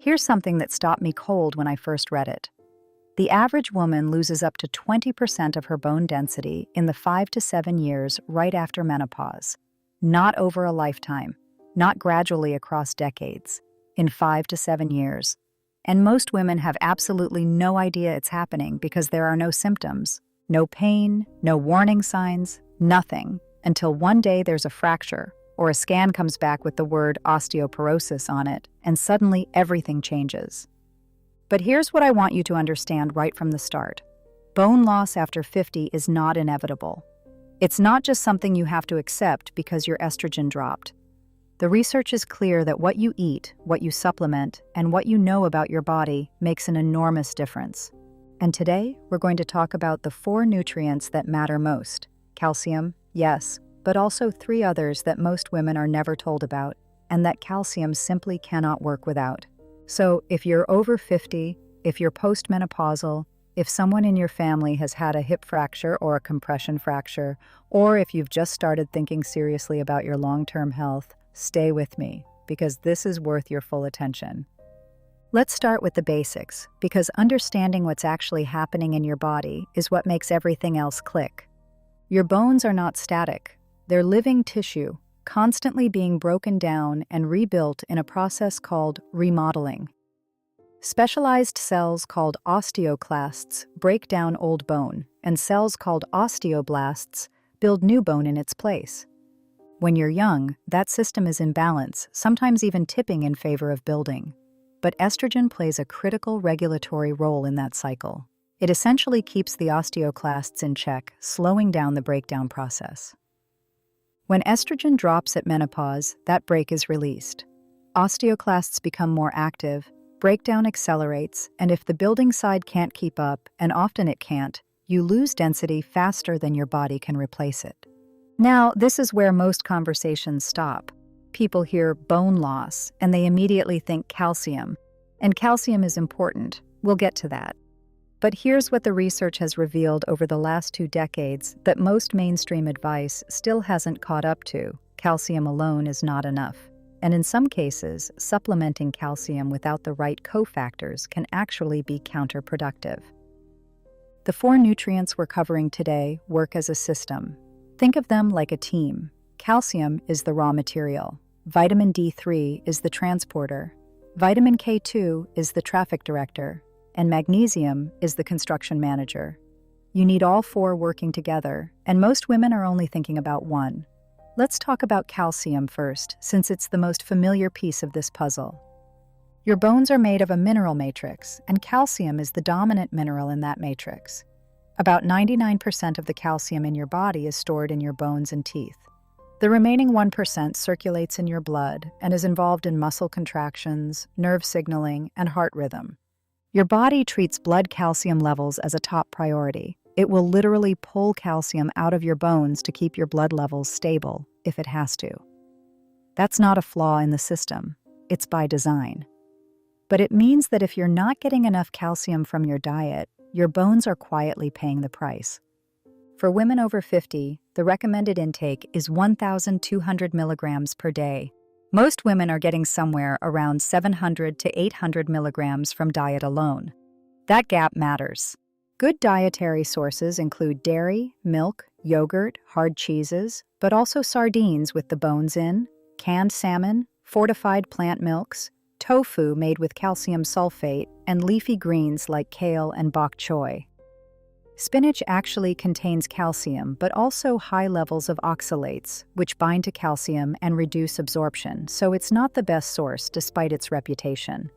Here's something that stopped me cold when I first read it. The average woman loses up to 20% of her bone density in the 5 to 7 years right after menopause. Not over a lifetime, not gradually across decades, in 5 to 7 years. And most women have absolutely no idea it's happening because there are no symptoms, no pain, no warning signs, nothing, until one day there's a fracture or a scan comes back with the word osteoporosis on it, and suddenly everything changes. But here's what I want you to understand right from the start. Bone loss after 50 is not inevitable. It's not just something you have to accept because your estrogen dropped. The research is clear that what you eat, what you supplement, and what you know about your body makes an enormous difference. And today, we're going to talk about the 4 nutrients that matter most. Calcium, yes, but also 3 others that most women are never told about, and that calcium simply cannot work without. So, if you're over 50, if you're postmenopausal, if someone in your family has had a hip fracture or a compression fracture, or if you've just started thinking seriously about your long-term health, stay with me, because this is worth your full attention. Let's start with the basics, because understanding what's actually happening in your body is what makes everything else click. Your bones are not static. They're living tissue, constantly being broken down and rebuilt in a process called remodeling. Specialized cells called osteoclasts break down old bone, and cells called osteoblasts build new bone in its place. When you're young, that system is in balance, sometimes even tipping in favor of building. But estrogen plays a critical regulatory role in that cycle. It essentially keeps the osteoclasts in check, slowing down the breakdown process. When estrogen drops at menopause, that brake is released. Osteoclasts become more active, breakdown accelerates, and if the building side can't keep up, and often it can't, you lose density faster than your body can replace it. Now, this is where most conversations stop. People hear bone loss, and they immediately think calcium. And calcium is important. We'll get to that. But here's what the research has revealed over the last 2 decades that most mainstream advice still hasn't caught up to. Calcium alone is not enough. And in some cases, supplementing calcium without the right cofactors can actually be counterproductive. The 4 nutrients we're covering today work as a system. Think of them like a team. Calcium is the raw material. Vitamin D3 is the transporter. Vitamin K2 is the traffic director. And magnesium is the construction manager. You need all 4 working together, and most women are only thinking about one. Let's talk about calcium first, since it's the most familiar piece of this puzzle. Your bones are made of a mineral matrix, and calcium is the dominant mineral in that matrix. About 99% of the calcium in your body is stored in your bones and teeth. The remaining 1% circulates in your blood and is involved in muscle contractions, nerve signaling, and heart rhythm. Your body treats blood calcium levels as a top priority. It will literally pull calcium out of your bones to keep your blood levels stable, if it has to. That's not a flaw in the system. It's by design. But it means that if you're not getting enough calcium from your diet, your bones are quietly paying the price. For women over 50, the recommended intake is 1,200 milligrams per day. Most women are getting somewhere around 700 to 800 milligrams from diet alone. That gap matters. Good dietary sources include dairy, milk, yogurt, hard cheeses, but also sardines with the bones in, canned salmon, fortified plant milks, tofu made with calcium sulfate, and leafy greens like kale and bok choy. Spinach actually contains calcium, but also high levels of oxalates, which bind to calcium and reduce absorption, so it's not the best source despite its reputation.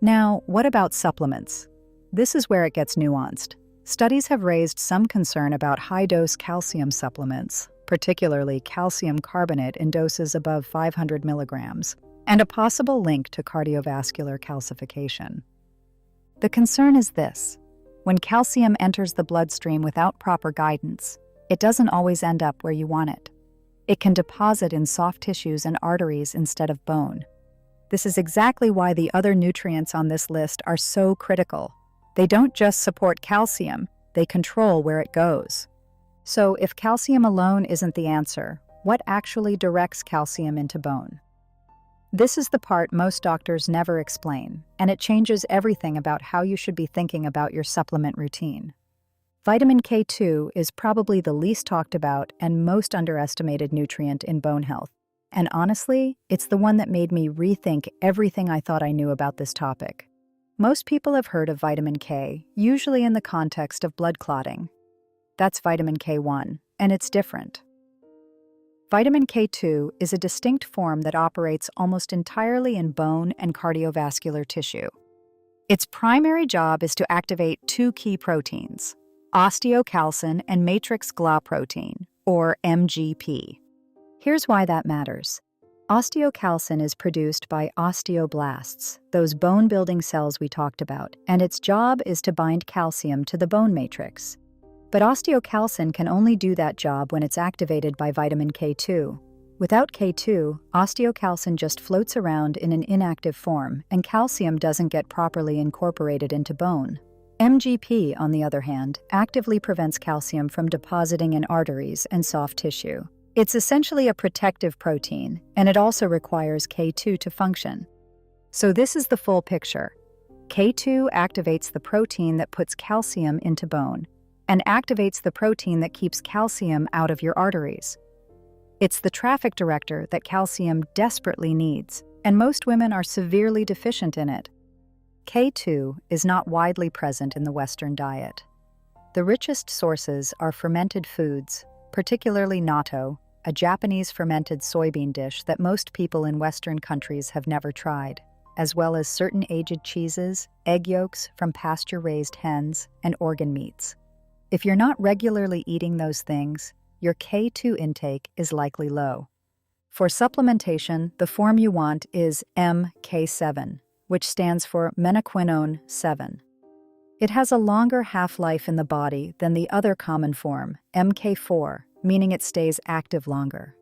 Now, what about supplements? This is where it gets nuanced. Studies have raised some concern about high-dose calcium supplements, particularly calcium carbonate in doses above 500 milligrams, and a possible link to cardiovascular calcification. The concern is this. When calcium enters the bloodstream without proper guidance, it doesn't always end up where you want it. It can deposit in soft tissues and arteries instead of bone. This is exactly why the other nutrients on this list are so critical. They don't just support calcium, they control where it goes. So if calcium alone isn't the answer, what actually directs calcium into bone? This is the part most doctors never explain, and it changes everything about how you should be thinking about your supplement routine. Vitamin K2 is probably the least talked about and most underestimated nutrient in bone health. And honestly, it's the one that made me rethink everything I thought I knew about this topic. Most people have heard of vitamin K, usually in the context of blood clotting. That's vitamin K1, and it's different. Vitamin K2 is a distinct form that operates almost entirely in bone and cardiovascular tissue. Its primary job is to activate two key proteins, osteocalcin and matrix GLA protein, or MGP. Here's why that matters. Osteocalcin is produced by osteoblasts, those bone-building cells we talked about, and its job is to bind calcium to the bone matrix. But osteocalcin can only do that job when it's activated by vitamin K2. Without K2, osteocalcin just floats around in an inactive form, and calcium doesn't get properly incorporated into bone. MGP, on the other hand, actively prevents calcium from depositing in arteries and soft tissue. It's essentially a protective protein, and it also requires K2 to function. So this is the full picture. K2 activates the protein that puts calcium into bone, and activates the protein that keeps calcium out of your arteries. It's the traffic director that calcium desperately needs, and most women are severely deficient in it. K2 is not widely present in the Western diet. The richest sources are fermented foods, particularly natto, a Japanese fermented soybean dish that most people in Western countries have never tried, as well as certain aged cheeses, egg yolks from pasture-raised hens, and organ meats. If you're not regularly eating those things, your K2 intake is likely low. For supplementation, the form you want is MK7, which stands for menaquinone 7. It has a longer half-life in the body than the other common form, MK4, meaning it stays active longer.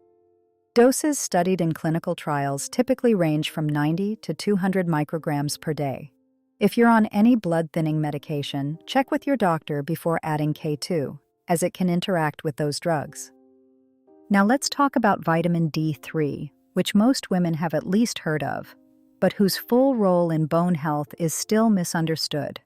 Doses studied in clinical trials typically range from 90 to 200 micrograms per day. If you're on any blood-thinning medication, check with your doctor before adding K2, as it can interact with those drugs. Now let's talk about vitamin D3, which most women have at least heard of, but whose full role in bone health is still misunderstood.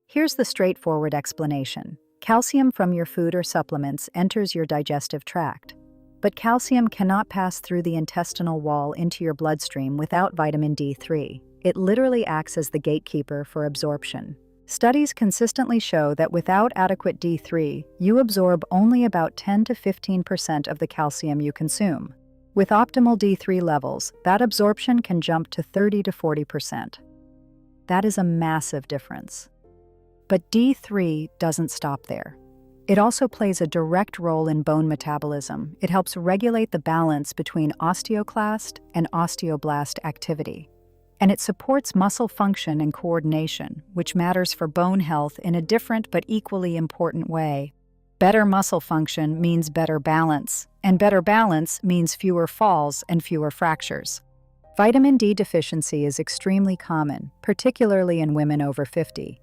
Here's the straightforward explanation. Calcium from your food or supplements enters your digestive tract, but calcium cannot pass through the intestinal wall into your bloodstream without vitamin D3. It literally acts as the gatekeeper for absorption. Studies consistently show that without adequate D3, you absorb only about 10 to 15% of the calcium you consume. With optimal D3 levels, that absorption can jump to 30 to 40%. That is a massive difference. But D3 doesn't stop there. It also plays a direct role in bone metabolism. It helps regulate the balance between osteoclast and osteoblast activity. And it supports muscle function and coordination, which matters for bone health in a different but equally important way. Better muscle function means better balance, and better balance means fewer falls and fewer fractures. Vitamin D deficiency is extremely common, particularly in women over 50.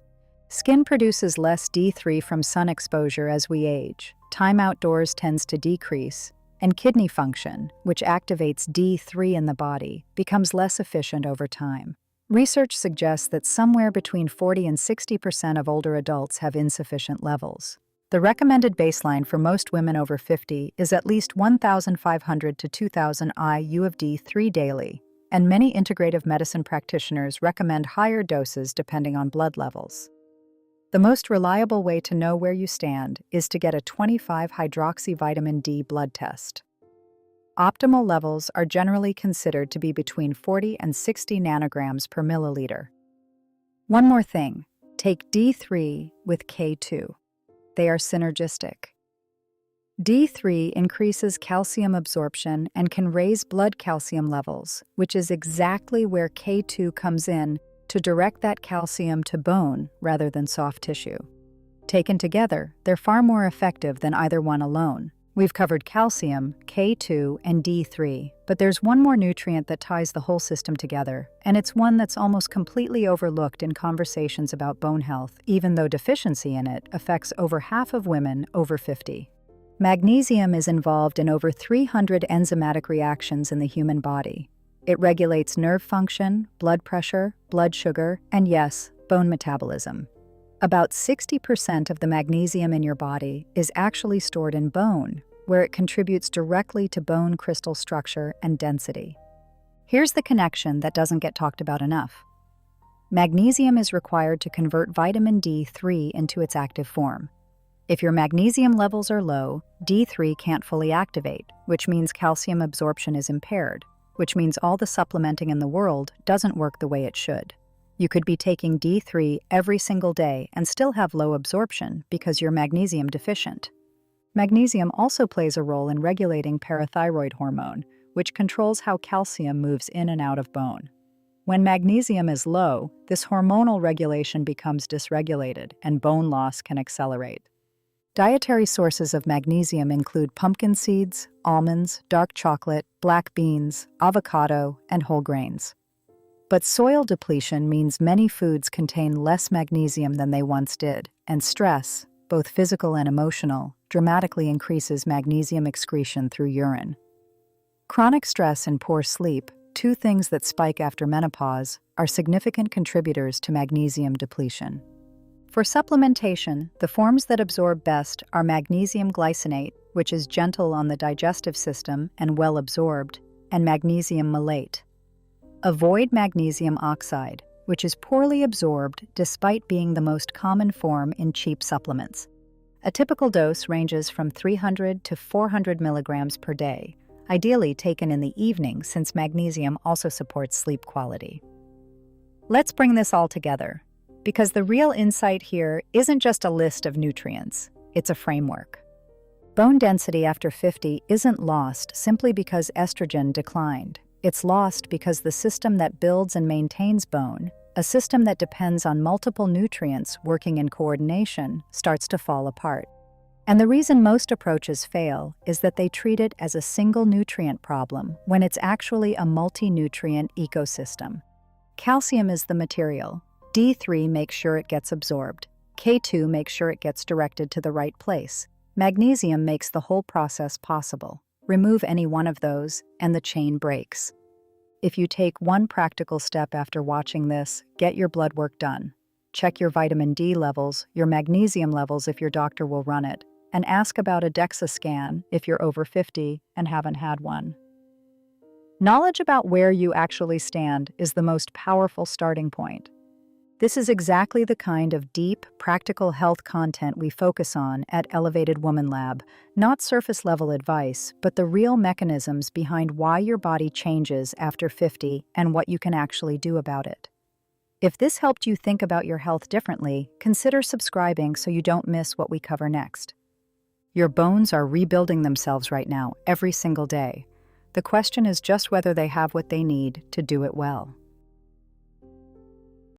Skin produces less D3 from sun exposure as we age, time outdoors tends to decrease, and kidney function, which activates D3 in the body, becomes less efficient over time. Research suggests that somewhere between 40 and 60% of older adults have insufficient levels. The recommended baseline for most women over 50 is at least 1,500 to 2,000 IU of D3 daily, and many integrative medicine practitioners recommend higher doses depending on blood levels. The most reliable way to know where you stand is to get a 25-hydroxyvitamin D blood test. Optimal levels are generally considered to be between 40 and 60 nanograms per milliliter. One more thing, take D3 with K2. They are synergistic. D3 increases calcium absorption and can raise blood calcium levels, which is exactly where K2 comes in to direct that calcium to bone rather than soft tissue. Taken together, they're far more effective than either one alone. We've covered calcium, K2, and D3, but there's one more nutrient that ties the whole system together, and it's one that's almost completely overlooked in conversations about bone health, even though deficiency in it affects over half of women over 50. Magnesium is involved in over 300 enzymatic reactions in the human body. It regulates nerve function, blood pressure, blood sugar, and yes, bone metabolism. About 60% of the magnesium in your body is actually stored in bone, where it contributes directly to bone crystal structure and density. Here's the connection that doesn't get talked about enough. Magnesium is required to convert vitamin D3 into its active form. If your magnesium levels are low, D3 can't fully activate, which means calcium absorption is impaired, which means all the supplementing in the world doesn't work the way it should. You could be taking D3 every single day and still have low absorption because you're magnesium deficient. Magnesium also plays a role in regulating parathyroid hormone, which controls how calcium moves in and out of bone. When magnesium is low, this hormonal regulation becomes dysregulated and bone loss can accelerate. Dietary sources of magnesium include pumpkin seeds, almonds, dark chocolate, black beans, avocado, and whole grains. But soil depletion means many foods contain less magnesium than they once did, and stress, both physical and emotional, dramatically increases magnesium excretion through urine. Chronic stress and poor sleep, two things that spike after menopause, are significant contributors to magnesium depletion. For supplementation, the forms that absorb best are magnesium glycinate, which is gentle on the digestive system and well absorbed, and magnesium malate. Avoid magnesium oxide, which is poorly absorbed despite being the most common form in cheap supplements. A typical dose ranges from 300 to 400 milligrams per day, ideally taken in the evening since magnesium also supports sleep quality. Let's bring this all together, because the real insight here isn't just a list of nutrients, it's a framework. Bone density after 50 isn't lost simply because estrogen declined. It's lost because the system that builds and maintains bone, a system that depends on multiple nutrients working in coordination, starts to fall apart. And the reason most approaches fail is that they treat it as a single nutrient problem when it's actually a multi-nutrient ecosystem. Calcium is the material. D3 makes sure it gets absorbed. K2 makes sure it gets directed to the right place. Magnesium makes the whole process possible. Remove any one of those, and the chain breaks. If you take one practical step after watching this, get your blood work done. Check your vitamin D levels, your magnesium levels if your doctor will run it, and ask about a DEXA scan if you're over 50 and haven't had one. Knowledge about where you actually stand is the most powerful starting point. This is exactly the kind of deep, practical health content we focus on at Elevated Woman Lab, not surface-level advice, but the real mechanisms behind why your body changes after 50 and what you can actually do about it. If this helped you think about your health differently, consider subscribing so you don't miss what we cover next. Your bones are rebuilding themselves right now, every single day. The question is just whether they have what they need to do it well.